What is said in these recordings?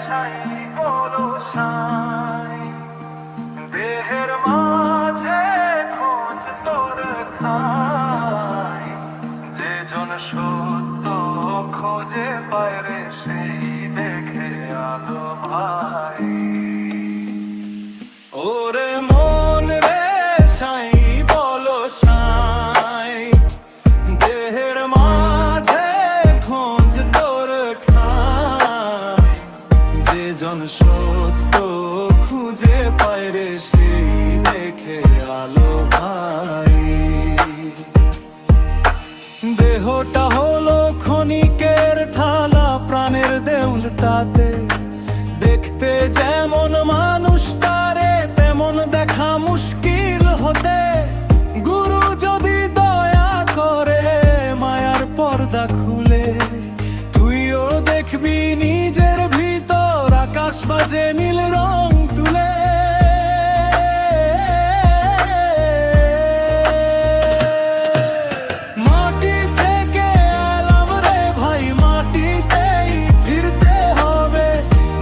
সাই বলো সাই, দেহের মাঝে খোঁজ তোর খাই, যে জন সত্য খোঁজে পায় রে সেই দেখে আলো ভাই। ওরে মন রে সাই বলো সাই, দেহের মাঝে খোঁজ তোর খাই, যে জন সত্য খুঁজে পায় রে সেই দেখে আলো ভাই। দেহটা হলো ক্ষণিকের থালা, প্রাণের দেউল তাতে, দেখতে যেমন মানুষ তারে তেমন দেখা মুশকিল হতে। গুরু যদি দয়া করে মায়ার পর্দা খুলে, তুইও দেখবি নিজের ভিতর আকাশ বাজে নীল রং তুলে। মাটি থেকে এলাম রে ভাই, মাটিতেই ফিরতে হবে।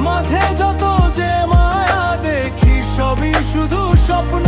মাঝে যত যে মায়া দেখি সবই শুধু স্বপ্ন।